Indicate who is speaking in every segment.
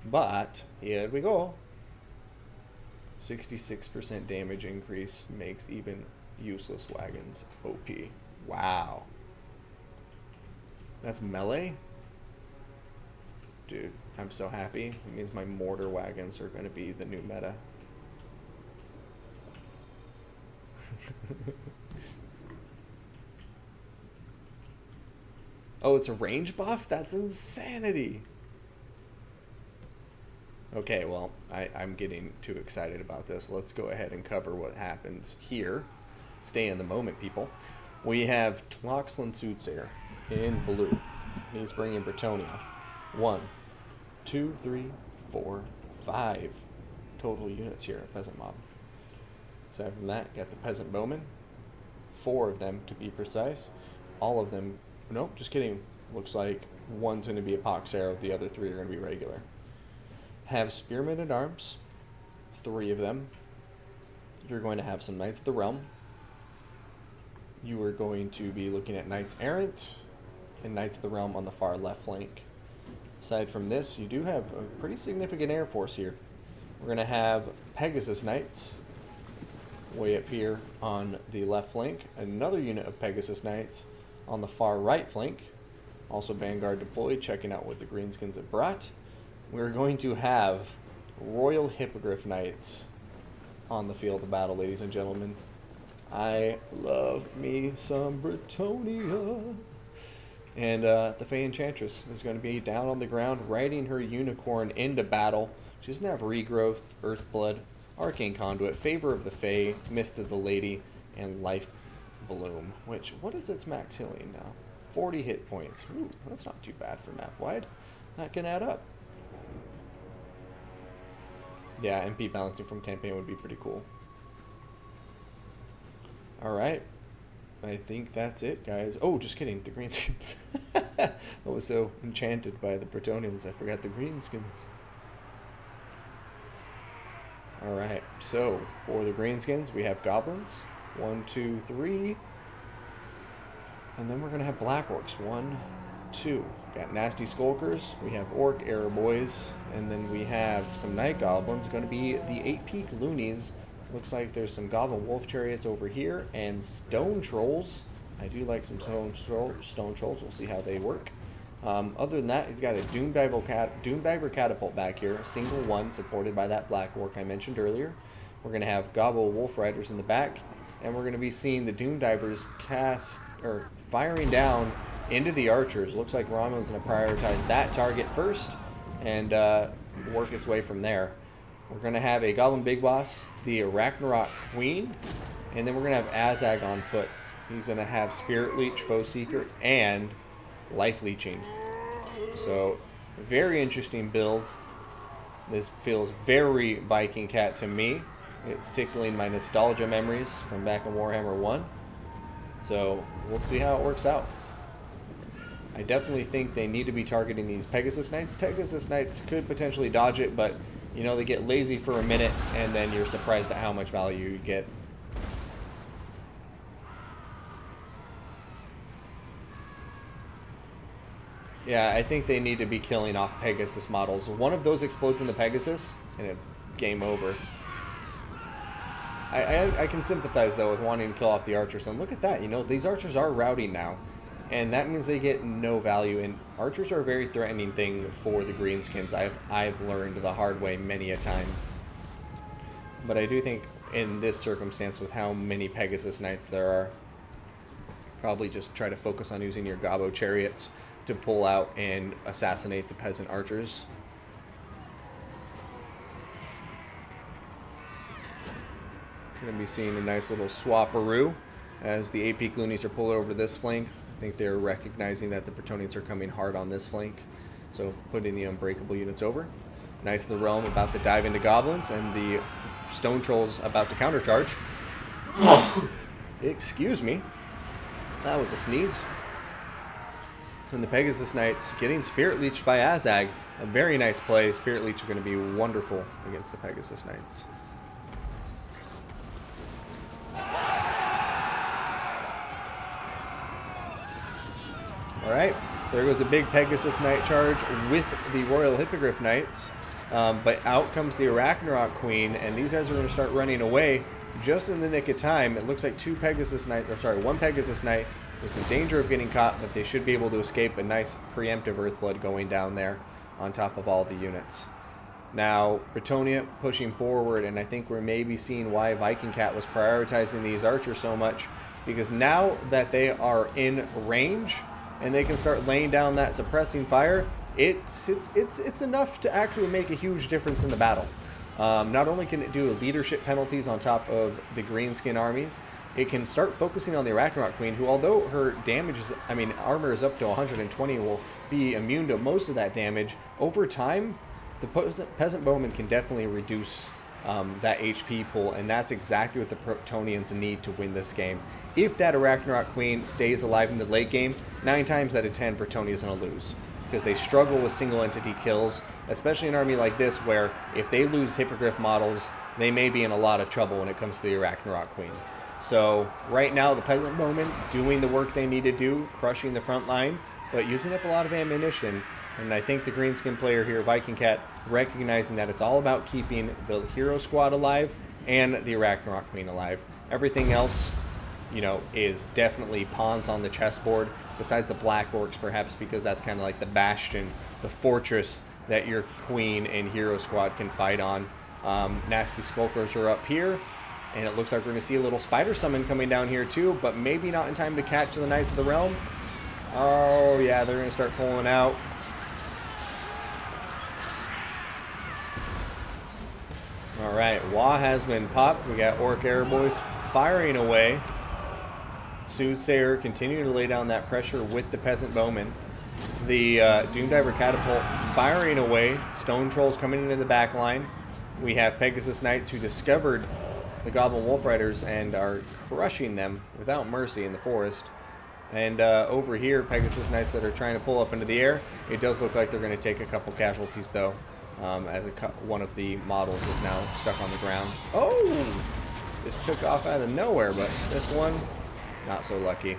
Speaker 1: But here we go. 66% damage increase makes even useless wagons OP. Wow. That's melee? Dude, I'm so happy. It means my mortar wagons are going to be the new meta. Oh, it's a range buff? That's insanity. Okay, well, I'm getting too excited about this. Let's go ahead and cover what happens here. Stay in the moment, people. We have Tlaxtlan Soothsayer in blue. He's bringing Bretonnia. 1, 2, 3, 4, 5 total units here, Peasant Mob. Aside from that, got the Peasant Bowman. 4 of them, to be precise. All of them, nope, just kidding. Looks like one's going to be a Pox Arrow, the other 3 are going to be regular. Have Spearmen at Arms, 3 of them. You're going to have some Knights of the Realm. You are going to be looking at Knights Errant and Knights of the Realm on the far left flank. Aside from this, you do have a pretty significant air force here. We're going to have Pegasus Knights way up here on the left flank. Another unit of Pegasus Knights on the far right flank. Also Vanguard deployed, checking out what the Greenskins have brought. We're going to have Royal Hippogriff Knights on the field of battle, ladies and gentlemen. I love me some Bretonnia. And the Fey Enchantress is going to be down on the ground riding her unicorn into battle. She doesn't have Regrowth, Earthblood, Arcane Conduit, Favor of the Fey, Mist of the Lady, and Life Bloom. Which, what is its max healing now? 40 hit points. Ooh, that's not too bad for map wide. That can add up. Yeah, MP balancing from campaign would be pretty cool. Alright. I think that's it, guys. Oh, just kidding. The Greenskins. I was so enchanted by the Bretonnians, I forgot the Greenskins. Alright, so for the Greenskins, we have Goblins. 1, 2, 3. And then we're going to have Black Orcs. 1, 2. Got Nasty Skulkers. We have Orc Arrow Boys. And then we have some Night Goblins. Going to be the 8-Peak Loonies. Looks like there's some Goblin Wolf Chariots over here. And Stone Trolls. I do like some Stone Trolls. We'll see how they work. Other than that, he's got a Doomdiver Catapult back here. A single one, supported by that Black Orc I mentioned earlier. We're going to have Gobble Wolf Riders in the back. And we're going to be seeing the Doomdivers firing down into the archers. Looks like Ramon's going to prioritize that target first and work its way from there. We're going to have a Goblin Big Boss, the Ragnarok Queen, and then we're going to have Azag on foot. He's going to have Spirit Leech, Foe Seeker, and Life Leeching. So, very interesting build. This feels very Viking Cat to me. It's tickling my nostalgia memories from back in Warhammer 1. So, we'll see how it works out. I definitely think they need to be targeting these Pegasus Knights. Pegasus Knights could potentially dodge it, but, you know, they get lazy for a minute, and then you're surprised at how much value you get. Yeah, I think they need to be killing off Pegasus models. One of those explodes in the Pegasus, and it's game over. I can sympathize, though, with wanting to kill off the archers. And look at that, you know, these archers are routing now. And that means they get no value. And archers are a very threatening thing for the Greenskins. I've learned the hard way many a time. But I do think in this circumstance, with how many Pegasus Knights there are, probably just try to focus on using your Gobbo Chariots to pull out and assassinate the peasant archers. Going to be seeing a nice little swapperoo as the 8-Peak Loonies are pulled over this flank. I think they're recognizing that the Bretonnians are coming hard on this flank, so putting the Unbreakable units over. Knights of the Realm about to dive into Goblins, and the Stone Trolls about to countercharge. Excuse me. That was a sneeze. And the Pegasus Knights getting Spirit Leeched by Azag. A very nice play. Spirit Leech are going to be wonderful against the Pegasus Knights. Alright, there goes a big Pegasus Knight charge with the Royal Hippogriff Knights. But out comes the Arachnarok Queen, and these guys are going to start running away just in the nick of time. It looks like one Pegasus Knight was in danger of getting caught, but they should be able to escape. A nice preemptive Earthblood going down there on top of all the units. Now, Bretonnia pushing forward, and I think we're maybe seeing why Viking Cat was prioritizing these archers so much, because now that they are in range and they can start laying down that suppressing fire, it's enough to actually make a huge difference in the battle. Not only can it do leadership penalties on top of the Greenskin armies, it can start focusing on the Arachnarok Queen, who, although her damage is, armor is up to 120, will be immune to most of that damage. Over time, the Peasant Bowman can definitely reduce that HP pool, and that's exactly what the Bretonnians need to win this game. If that Arachnarok Queen stays alive in the late game, 9 times out of 10, Bretonnia is going to lose, because they struggle with single entity kills, especially an army like this, where if they lose Hippogriff models, they may be in a lot of trouble when it comes to the Arachnarok Queen. So right now, the Peasant Bowmen doing the work they need to do, crushing the front line, but using up a lot of ammunition. And I think the Greenskin player here, Viking Cat, recognizing that it's all about keeping the hero squad alive and the Arachnarok Queen alive. Everything else, is definitely pawns on the chessboard, besides the Black Orcs, perhaps, because that's kind of like the bastion, the fortress that your Queen and hero squad can fight on. Nasty Skulkers are up here, and it looks like we're going to see a little Spider Summon coming down here too, but maybe not in time to catch the Knights of the Realm. Oh yeah, they're going to start pulling out. Alright, Wah has been popped. We got Orc Airboys firing away. Soothsayer continuing to lay down that pressure with the Peasant Bowman. The Doomdiver Catapult firing away. Stone Trolls coming into the back line. We have Pegasus Knights who discovered the Goblin Wolf Riders and are crushing them without mercy in the forest. And over here, Pegasus Knights that are trying to pull up into the air. It does look like they're going to take a couple casualties, though. As one of the models is now stuck on the ground. Oh! This took off out of nowhere, but this one, not so lucky.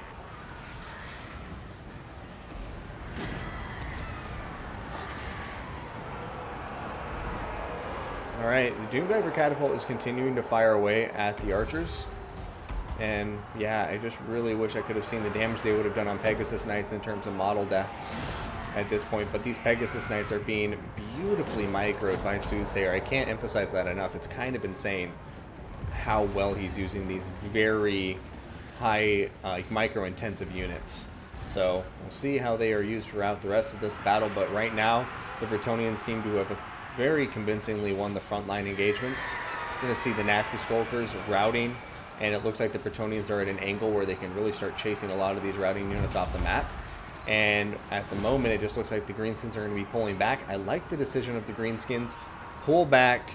Speaker 1: Alright, the Doomdiver Catapult is continuing to fire away at the archers. And yeah, I just really wish I could have seen the damage they would have done on Pegasus Knights in terms of model deaths at this point, but these Pegasus Knights are being beautifully microed by Soothsayer. I can't emphasize that enough. It's kind of insane how well he's using these very high micro-intensive units. So we'll see how they are used throughout the rest of this battle, but right now the Bretonnians seem to have very convincingly won the frontline engagements. You're going to see the Nasty Skulkers routing, and it looks like the Bretonnians are at an angle where they can really start chasing a lot of these routing units off the map. And at the moment, it just looks like the Greenskins are going to be pulling back. I like the decision of the Greenskins. Pull back,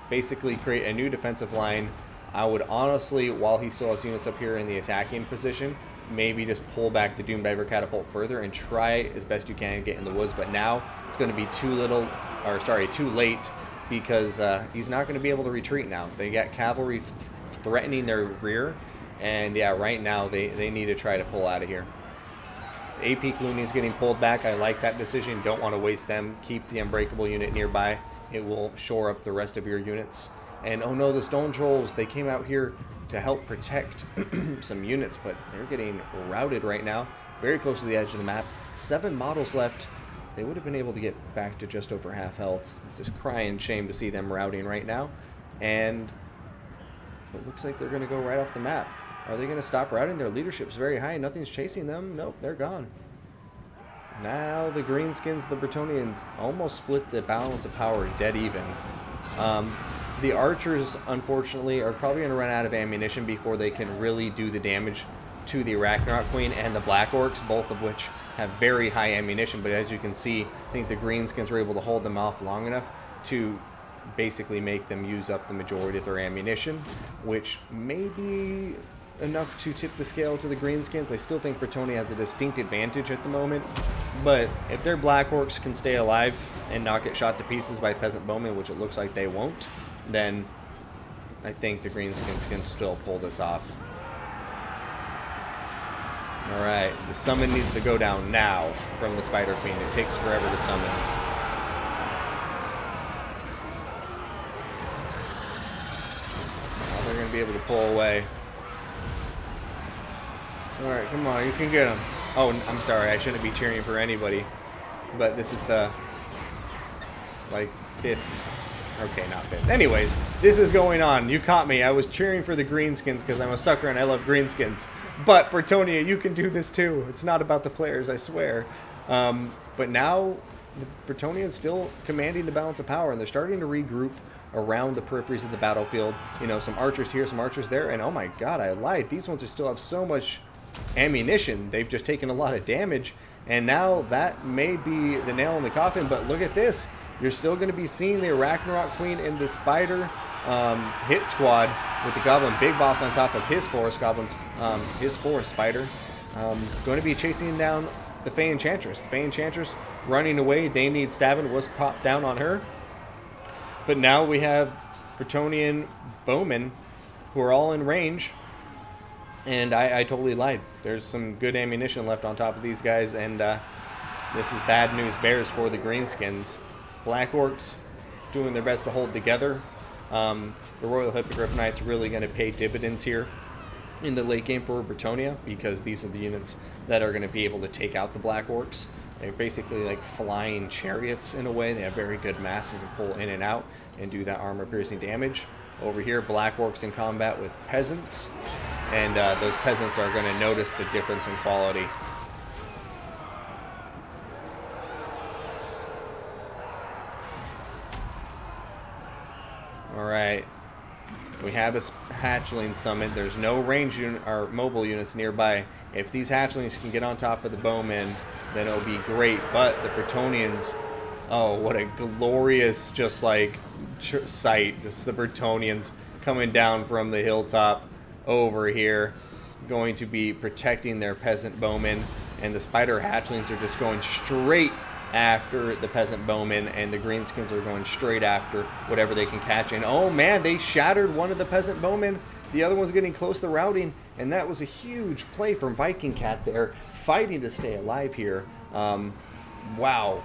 Speaker 1: basically create a new defensive line. I would honestly, while he still has units up here in the attacking position, maybe just pull back the Doomdiver Catapult further and try as best you can to get in the woods. But now it's going to be too late, because he's not going to be able to retreat now. They got cavalry threatening their rear, and yeah, right now they need to try to pull out of here. AP Clooney's getting pulled back. I like that decision. Don't want to waste them. Keep the Unbreakable unit nearby. It will shore up the rest of your units. And oh no, the Stone Trolls, they came out here to help protect some units, but they're getting routed right now. Very close to the edge of the map. 7 models left. They would have been able to get back to just over half health. It's just crying shame to see them routing right now. And it looks like they're going to go right off the map. Are they going to stop routing? Their leadership's very high. Nothing's chasing them. Nope, they're gone. Now the Greenskins, the Bretonnians, almost split the balance of power dead even. The archers, unfortunately, are probably going to run out of ammunition before they can really do the damage to the Arachnarok Queen and the Black Orcs, both of which have very high ammunition. But as you can see, I think the Greenskins are able to hold them off long enough to basically make them use up the majority of their ammunition, which may be enough to tip the scale to the Greenskins. I still think Bretonnia has a distinct advantage at the moment, but if their Black Orcs can stay alive and not get shot to pieces by Peasant Bowmen, which it looks like they won't, then I think the Greenskins can still pull this off. Alright, the summon needs to go down now from the Spider Queen. It takes forever to summon. be able to pull away. Alright, come on, you can get him. Oh, I'm sorry, I shouldn't be cheering for anybody. But this is the, like, 5th. Okay, not 5th. Anyways, this is going on. You caught me. I was cheering for the Greenskins because I'm a sucker and I love Greenskins. But, Bretonnia, you can do this too. It's not about the players, I swear. But now, the Bretonnia is still commanding the balance of power, and they're starting to regroup around the peripheries of the battlefield. You know, some archers here, some archers there, and oh my god, I lied. These ones still have so much ammunition. They've just taken a lot of damage, and now that may be the nail in the coffin. But look at this. You're still going to be seeing the Arachnarok Queen and the Spider hit squad with the Goblin Big Boss on top of his forest goblins, his forest Spider, going to be chasing down the Fey Enchantress. The Fey Enchantress running away. They need stabbing, was popped down on her. But now we have Bretonnian bowmen who are all in range. And I totally lied. There's some good ammunition left on top of these guys, and this is bad news bears for the Greenskins. Black Orcs doing their best to hold together. The Royal Hippogriff Knights really going to pay dividends here in the late game for Bretonnia, because these are the units that are going to be able to take out the Black Orcs. They're basically like flying chariots in a way. They have very good mass and can pull in and out and do that armor-piercing damage. Over here, Black Orcs in combat with peasants, and those peasants are going to notice the difference in quality. Alright, we have a hatchling summon. There's no range or mobile units nearby. If these hatchlings can get on top of the bowmen, then it'll be great. But the Bretonnians, oh, what a glorious, just like, sight. Just the Bretonnians coming down from the hilltop over here, going to be protecting their peasant bowmen. And the Spider hatchlings are just going straight after the peasant bowmen, and the Greenskins are going straight after whatever they can catch. And oh man, they shattered one of the peasant bowmen. The other one's getting close to routing, and that was a huge play from Viking Cat there, fighting to stay alive here. Wow,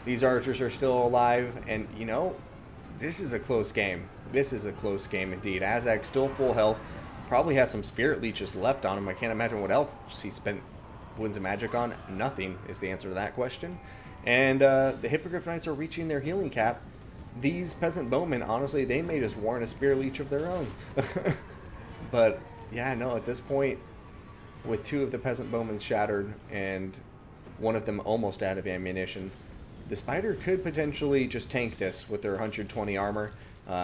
Speaker 1: these archers are still alive, and you know, this is a close game. This is a close game indeed. Azak still full health, probably has some spirit leeches left on him. I can't imagine what else he spent Winds of Magic on. Nothing is the answer to that question. And the Hippogriff Knights are reaching their healing cap. These peasant bowmen, honestly, they may just warrant a spear leech of their own. But yeah, no, at this point, with 2 of the peasant bowmen shattered and one of them almost out of ammunition, the Spider could potentially just tank this with their 120 armor,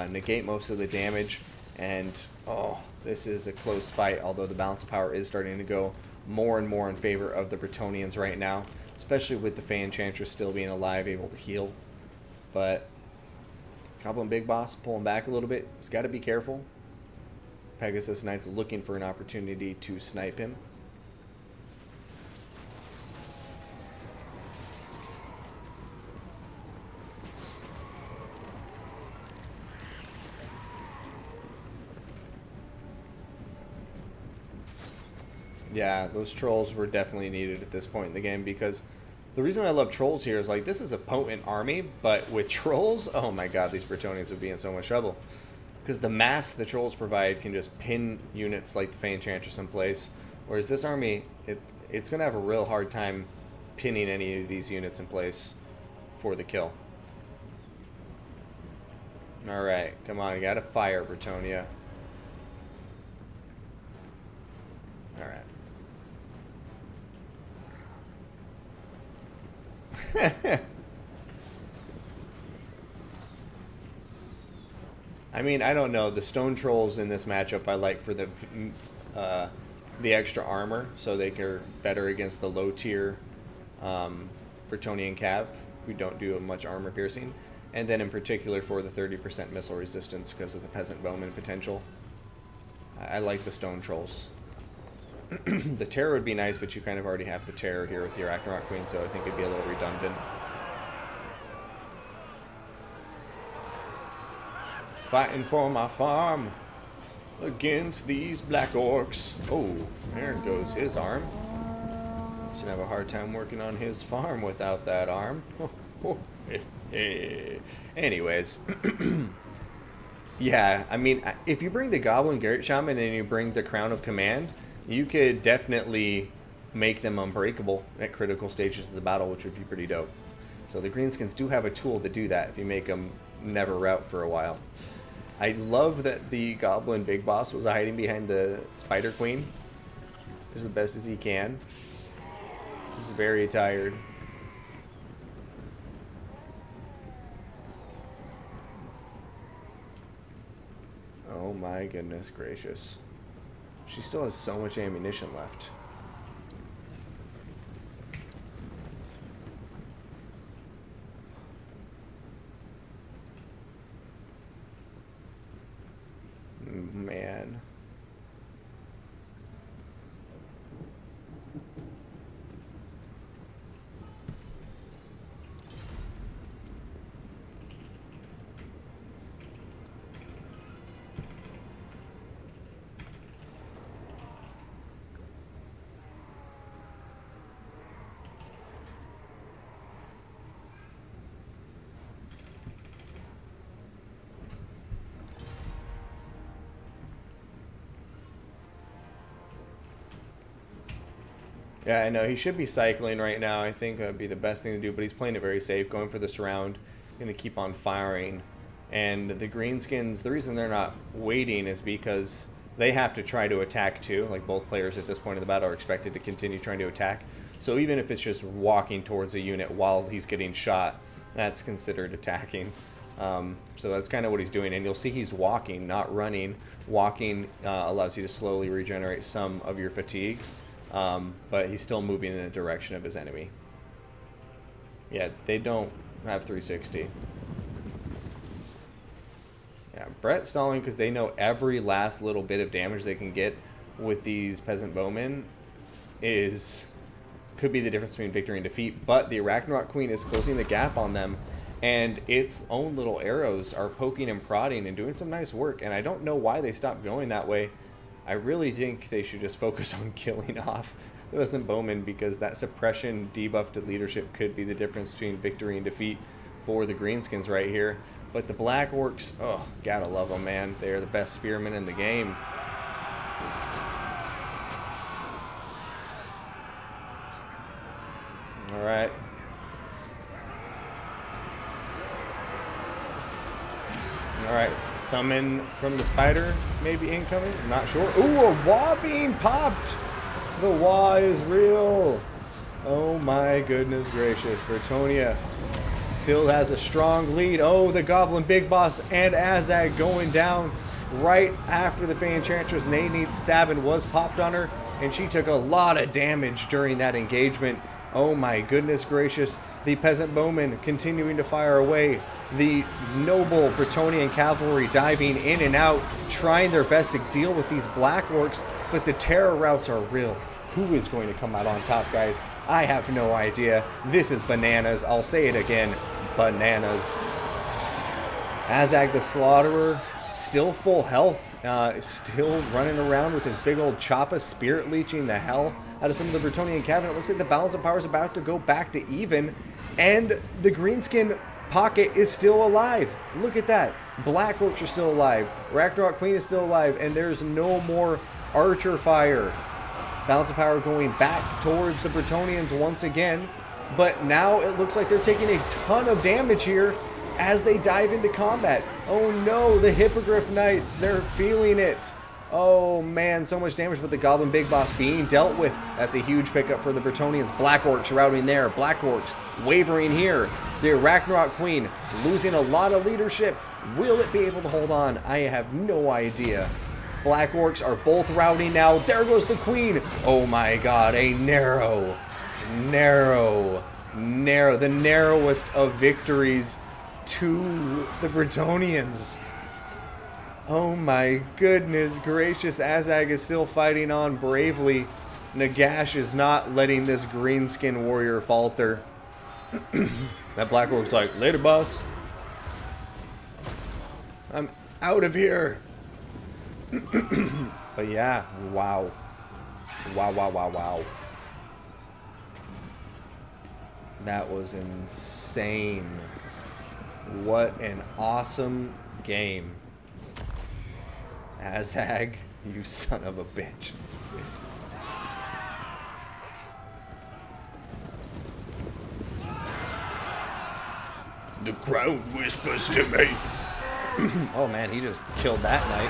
Speaker 1: negate most of the damage, and oh, this is a close fight, although the balance of power is starting to go more and more in favor of the Bretonnians right now, especially with the Fey Enchantress still being alive, able to heal. But Goblin Big Boss pulling back a little bit. He's got to be careful. Pegasus Knight's looking for an opportunity to snipe him. Yeah, those trolls were definitely needed at this point in the game, because the reason I love trolls here is, like, this is a potent army, but with trolls, oh my god, these Bretonnians would be in so much trouble. Because the mass the trolls provide can just pin units like the Fey Enchantress in place, whereas this army, it's going to have a real hard time pinning any of these units in place for the kill. Alright, come on, you gotta fire, Bretonnia. Alright. I mean, I don't know. The stone trolls in this matchup I like for the extra armor, so they are better against the low tier Bretonnian Cav, who don't do much armor piercing, and then in particular for the 30% missile resistance because of the peasant bowman potential. I like the stone trolls. The terror would be nice, but you kind of already have the terror here with your Arachnarok Queen, so I think it'd be a little redundant. Fighting for my farm against these black orcs. Oh, there goes his arm. Should have a hard time working on his farm without that arm. Anyways, Yeah, I mean, if you bring the Goblin Garrett Shaman and you bring the Crown of Command, you could definitely make them unbreakable at critical stages of the battle, which would be pretty dope. So the Greenskins do have a tool to do that if you make them never rout for a while. I love that the Goblin Big Boss was hiding behind the Spider Queen as the best as he can. He's very tired. Oh my goodness gracious. She still has so much ammunition left. Man. Yeah, I know. He should be cycling right now. I think that would be the best thing to do, but he's playing it very safe, going for this round, going to keep on firing. And the Greenskins, the reason they're not waiting is because they have to try to attack too. Like, both players at this point in the battle are expected to continue trying to attack. So even if it's just walking towards a unit while he's getting shot, that's considered attacking. So that's kind of what he's doing. And you'll see he's walking, not running. Walking allows you to slowly regenerate some of your fatigue. But he's still moving in the direction of his enemy. Yeah, they don't have 360. Yeah, Brett stalling because they know every last little bit of damage they can get with these peasant bowmen could be the difference between victory and defeat. But the Arachnarok Queen is closing the gap on them, and its own little arrows are poking and prodding and doing some nice work. And I don't know why they stopped going that way. I really think they should just focus on killing off the peasant bowmen, because that suppression debuff to leadership could be the difference between victory and defeat for the Greenskins right here. But the Black Orcs, oh, gotta love them, man. They're the best spearmen in the game. All right. All right, summon from the spider, maybe incoming. I'm not sure. Ooh, a Wah being popped. The Wah is real. Oh my goodness gracious. Bretonnia still has a strong lead. Oh, the Goblin Big Boss and Azag going down right after the Fey Enchantress Nadine stabbing was popped on her, and she took a lot of damage during that engagement. Oh my goodness gracious. The peasant bowmen continuing to fire away. The noble Bretonnian cavalry diving in and out, trying their best to deal with these Black Orcs, but the terror routes are real. Who is going to come out on top, guys? I have no idea. This is bananas. I'll say it again. Bananas. Azag the Slaughterer, still full health. Still running around with his big old choppa, spirit leeching the hell out of some of the Bretonnian cabinet. It looks like the balance of power is about to go back to even, and the Greenskin pocket is still alive. Look at that. Black Orcs are still alive. Ragnarok Queen is still alive, and there's no more archer fire. Balance of power going back towards the Bretonnians once again, but now it looks like they're taking a ton of damage here as they dive into combat. Oh no, the Hippogriff Knights, they're feeling it. Oh man, so much damage with the Goblin Big Boss being dealt with. That's a huge pickup for the Bretonnians. Black Orcs routing there. Black Orcs wavering here. The Arachnarok Queen losing a lot of leadership. Will it be able to hold on? I have no idea. Black Orcs are both routing now. There goes the Queen. Oh my god, a the narrowest of victories to the Bretonnians. Oh my goodness gracious. Azag is still fighting on bravely. Nagash is not letting this greenskin warrior falter. That Black Orc's like, later boss. I'm out of here. But yeah, wow. Wow. That was insane. What an awesome game. Azag, you son of a bitch. The crowd whispers to me. Oh man, he just killed that knight.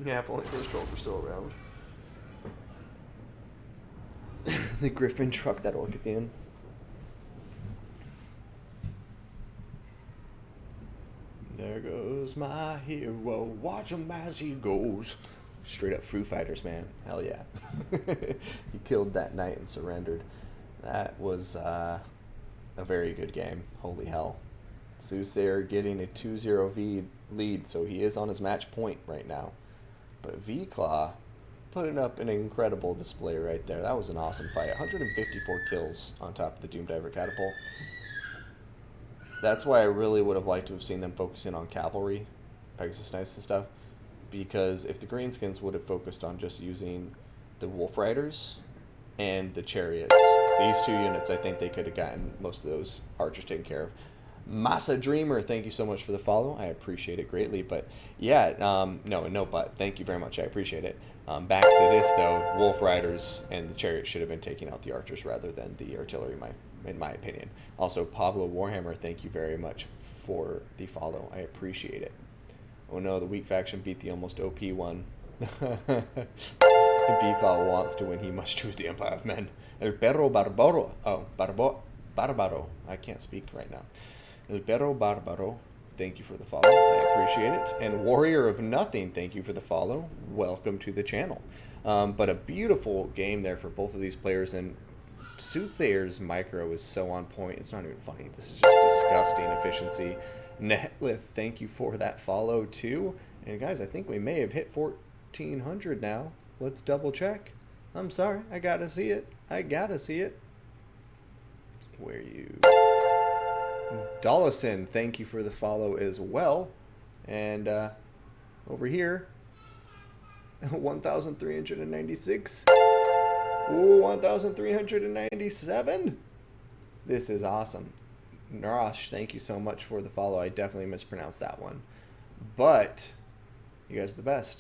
Speaker 1: Yeah, if only those trolls were still around. The Griffin truck that'll look at the end. There goes my hero, watch him as he goes. Straight up Foo Fighters, man. Hell yeah. He killed that knight and surrendered. That was a very good game. Holy hell. Soothsayer getting a 2-0 lead, so he is on his match point right now. But vClaw putting up an incredible display right there. That was an awesome fight. 154 kills on top of the Doom Diver Catapult. That's why I really would have liked to have seen them focus in on cavalry, Pegasus Knights and stuff. Because if the Greenskins would have focused on just using the Wolf Riders and the Chariots, these two units, I think they could have gotten most of those archers taken care of. Massa Dreamer, thank you so much for the follow. I appreciate it greatly. But yeah, no, but thank you very much. I appreciate it. Back to this though, Wolf Riders and the Chariots should have been taking out the archers rather than the artillery, in my opinion. Also, Pablo Warhammer, thank you very much for the follow. I appreciate it. Oh no, the weak faction beat the almost OP one. vClaw wants to win, he must choose the Empire of Men. El Perro Barbaro. Oh, Barbaro. I can't speak right now. El Perro Barbaro, thank you for the follow. I appreciate it. And Warrior of Nothing, thank you for the follow. Welcome to the channel. But a beautiful game there for both of these players. And Soothsayer's micro is so on point. It's not even funny. This is just disgusting efficiency. Netlith, thank you for that follow too. And guys, I think we may have hit 1400 now. Let's double check. I'm sorry, I gotta see it. Where you? Dollison, thank you for the follow as well. And over here, 1,396. Ooh, 1,397. This is awesome. Narash, thank you so much for the follow. I definitely mispronounced that one. But you guys are the best.